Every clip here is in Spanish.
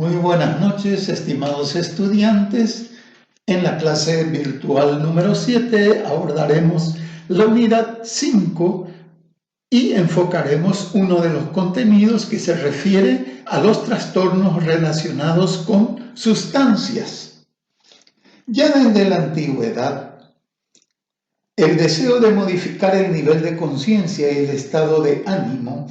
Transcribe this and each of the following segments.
Muy buenas noches, estimados estudiantes. En la clase virtual número 7 abordaremos la unidad 5 y enfocaremos uno de los contenidos que se refiere a los trastornos relacionados con sustancias. Ya desde la antigüedad, el deseo de modificar el nivel de conciencia y el estado de ánimo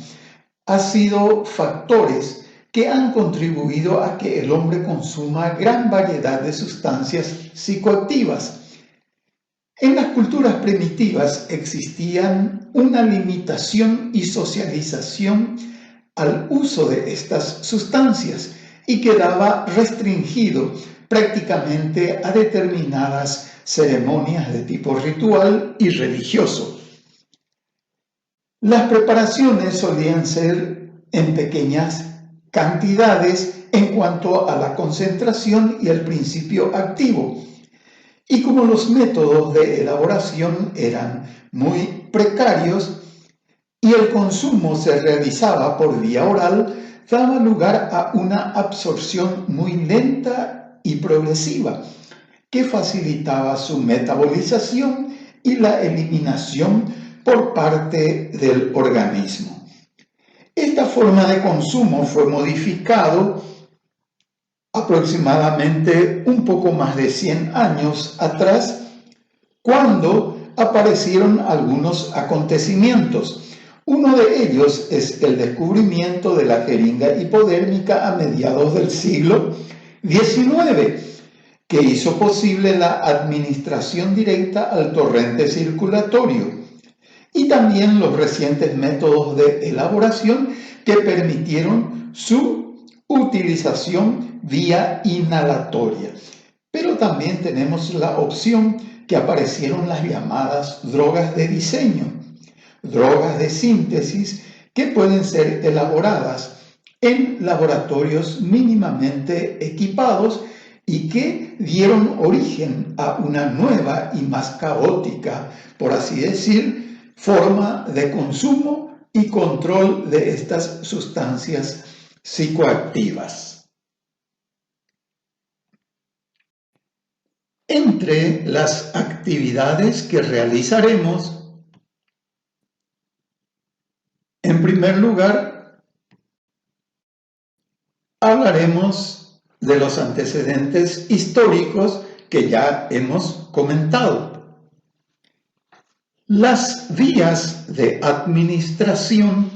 ha sido factores que han contribuido a que el hombre consuma gran variedad de sustancias psicoactivas. En las culturas primitivas existían una limitación y socialización al uso de estas sustancias y quedaba restringido prácticamente a determinadas ceremonias de tipo ritual y religioso. Las preparaciones solían ser en pequeñas cantidades en cuanto a la concentración y el principio activo. Y como los métodos de elaboración eran muy precarios y el consumo se realizaba por vía oral, daba lugar a una absorción muy lenta y progresiva que facilitaba su metabolización y la eliminación por parte del organismo. Esta forma de consumo fue modificado aproximadamente un poco más de 100 años atrás, cuando aparecieron algunos acontecimientos. Uno de ellos es el descubrimiento de la jeringa hipodérmica a mediados del siglo XIX, que hizo posible la administración directa al torrente circulatorio, y también los recientes métodos de elaboración que permitieron su utilización vía inhalatoria. Pero también tenemos la opción que aparecieron las llamadas drogas de diseño, drogas de síntesis que pueden ser elaboradas en laboratorios mínimamente equipados y que dieron origen a una nueva y más caótica, por así decir, forma de consumo y control de estas sustancias psicoactivas. Entre las actividades que realizaremos, en primer lugar, hablaremos de los antecedentes históricos que ya hemos comentado. Las vías de administración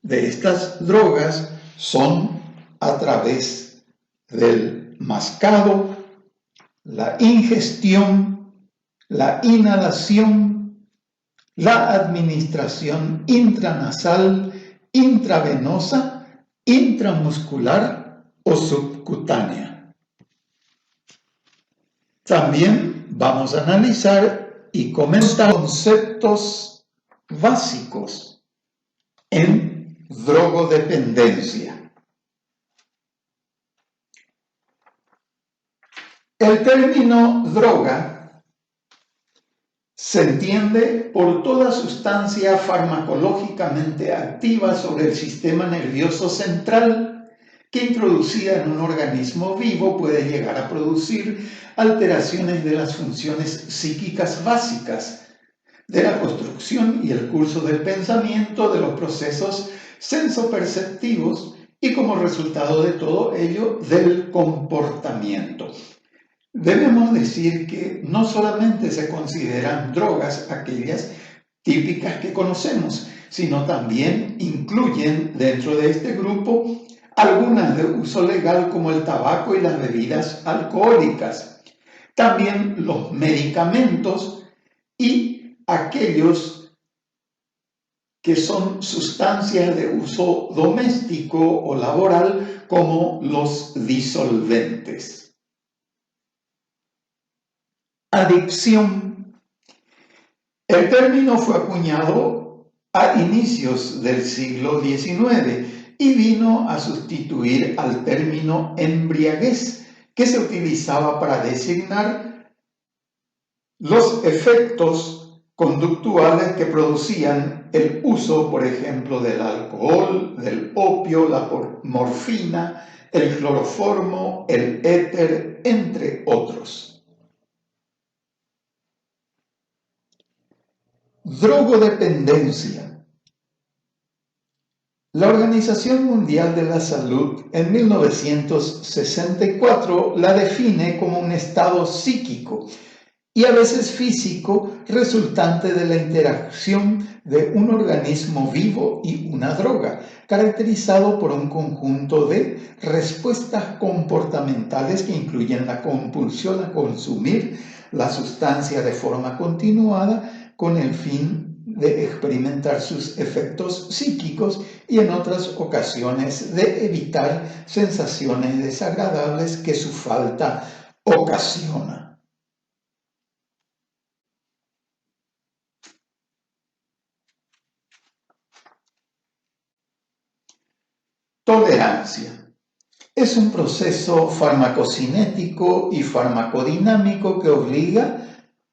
de estas drogas son a través del mascado, la ingestión, la inhalación, la administración intranasal, intravenosa, intramuscular o subcutánea. También vamos a analizar y comentar conceptos básicos en drogodependencia. El término droga se entiende por toda sustancia farmacológicamente activa sobre el sistema nervioso central que introducida en un organismo vivo puede llegar a producir alteraciones de las funciones psíquicas básicas, de la construcción y el curso del pensamiento, de los procesos sensoperceptivos y como resultado de todo ello, del comportamiento. Debemos decir que no solamente se consideran drogas aquellas típicas que conocemos, sino también incluyen dentro de este grupo algunas de uso legal como el tabaco y las bebidas alcohólicas, también los medicamentos y aquellos que son sustancias de uso doméstico o laboral como los disolventes. Adicción. El término fue acuñado a inicios del siglo XIX y vino a sustituir al término embriaguez, que se utilizaba para designar los efectos conductuales que producían el uso, por ejemplo, del alcohol, del opio, la morfina, el cloroformo, el éter, entre otros. Drogodependencia. La Organización Mundial de la Salud en 1964 la define como un estado psíquico y a veces físico resultante de la interacción de un organismo vivo y una droga, caracterizado por un conjunto de respuestas comportamentales que incluyen la compulsión a consumir la sustancia de forma continuada con el fin de experimentar sus efectos psíquicos y en otras ocasiones de evitar sensaciones desagradables que su falta ocasiona. Tolerancia. Es un proceso farmacocinético y farmacodinámico que obliga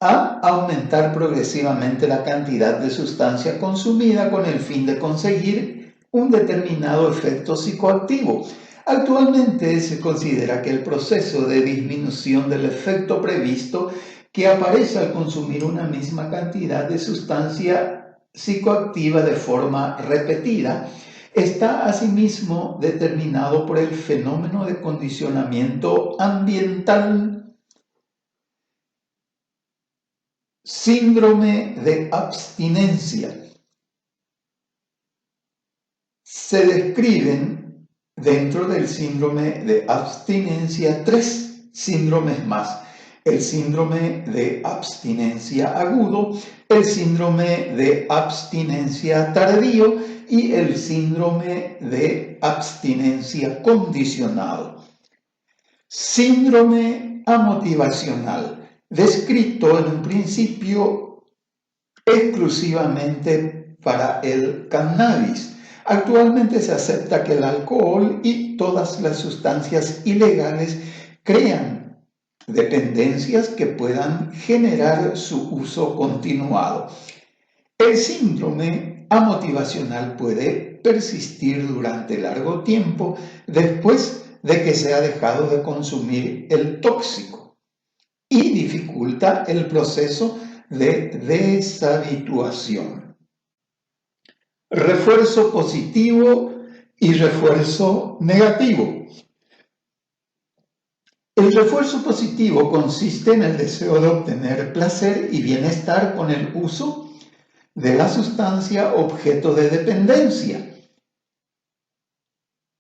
a aumentar progresivamente la cantidad de sustancia consumida con el fin de conseguir un determinado efecto psicoactivo. Actualmente se considera que el proceso de disminución del efecto previsto que aparece al consumir una misma cantidad de sustancia psicoactiva de forma repetida está asimismo determinado por el fenómeno de condicionamiento ambiental. Síndrome de abstinencia. Se describen dentro del síndrome de abstinencia 3 síndromes más: el síndrome de abstinencia agudo, el síndrome de abstinencia tardío y el síndrome de abstinencia condicionado. Síndrome amotivacional, descrito en un principio exclusivamente para el cannabis. Actualmente se acepta que el alcohol y todas las sustancias ilegales crean dependencias que puedan generar su uso continuado. El síndrome amotivacional puede persistir durante largo tiempo después de que se ha dejado de consumir el tóxico y dificulta el proceso de deshabituación. Refuerzo positivo y refuerzo negativo. El refuerzo positivo consiste en el deseo de obtener placer y bienestar con el uso de la sustancia objeto de dependencia.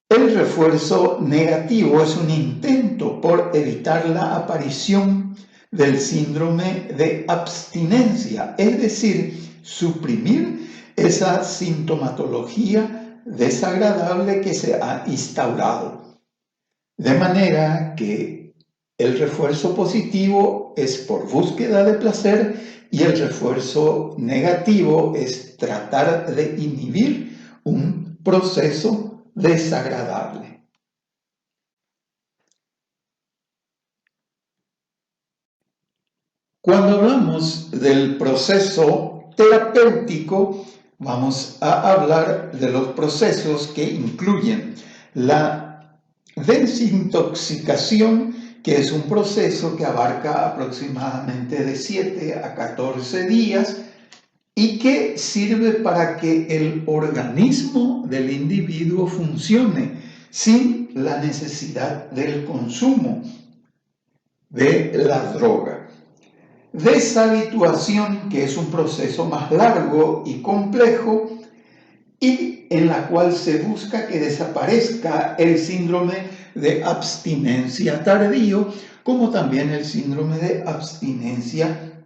El refuerzo negativo es un intento por evitar la aparición del síndrome de abstinencia, es decir, suprimir esa sintomatología desagradable que se ha instaurado. De manera que el refuerzo positivo es por búsqueda de placer y el refuerzo negativo es tratar de inhibir un proceso desagradable. Cuando hablamos del proceso terapéutico, vamos a hablar de los procesos que incluyen la desintoxicación, que es un proceso que abarca aproximadamente de 7 a 14 días y que sirve para que el organismo del individuo funcione sin la necesidad del consumo de la droga. Deshabituación, que es un proceso más largo y complejo y en la cual se busca que desaparezca el síndrome de abstinencia tardío, como también el síndrome de abstinencia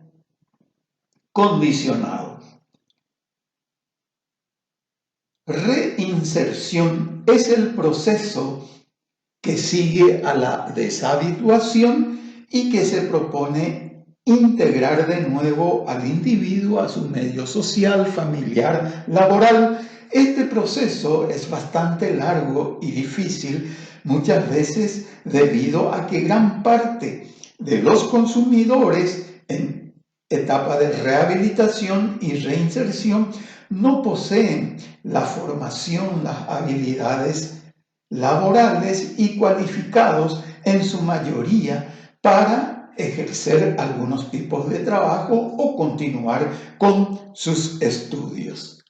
condicionado. Reinserción es el proceso que sigue a la deshabituación y que se propone integrar de nuevo al individuo a su medio social, familiar, laboral. Este proceso es bastante largo y difícil, muchas veces debido a que gran parte de los consumidores en etapa de rehabilitación y reinserción no poseen la formación, las habilidades laborales y cualificados en su mayoría para ejercer algunos tipos de trabajo o continuar con sus estudios.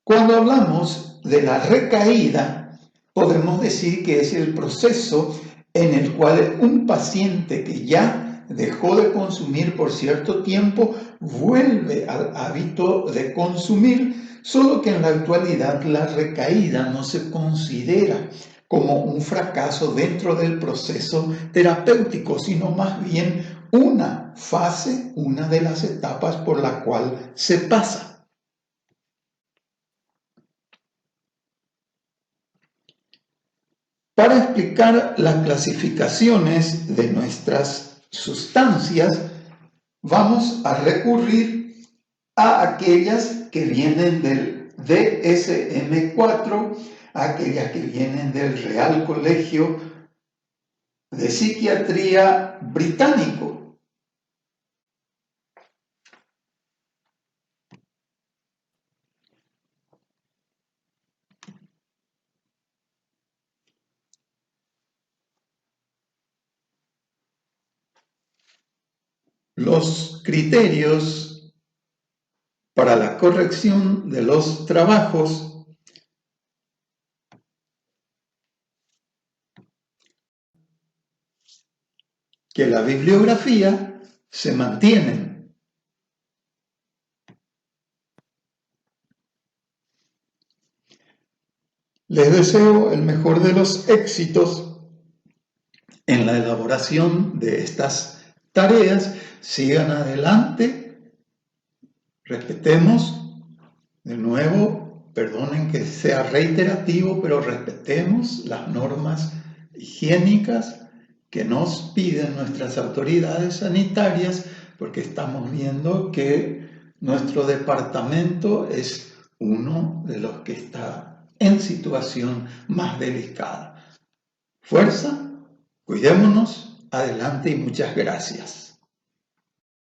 Cuando hablamos de la recaída, podemos decir que es el proceso en el cual un paciente que ya dejó de consumir por cierto tiempo vuelve al hábito de consumir, solo que en la actualidad la recaída no se considera como un fracaso dentro del proceso terapéutico, sino más bien una fase, una de las etapas por la cual se pasa. Para explicar las clasificaciones de nuestras sustancias, vamos a recurrir a aquellas que vienen del DSM-4, a aquellas que vienen del Real Colegio de Psiquiatría británico. Los criterios para la corrección de los trabajos que la bibliografía se mantienen. Les deseo el mejor de los éxitos en la elaboración de estas tareas. Sigan adelante, respetemos, de nuevo, perdonen que sea reiterativo, pero respetemos las normas higiénicas que nos piden nuestras autoridades sanitarias, porque estamos viendo que nuestro departamento es uno de los que está en situación más delicada. Fuerza, cuidémonos, adelante y muchas gracias.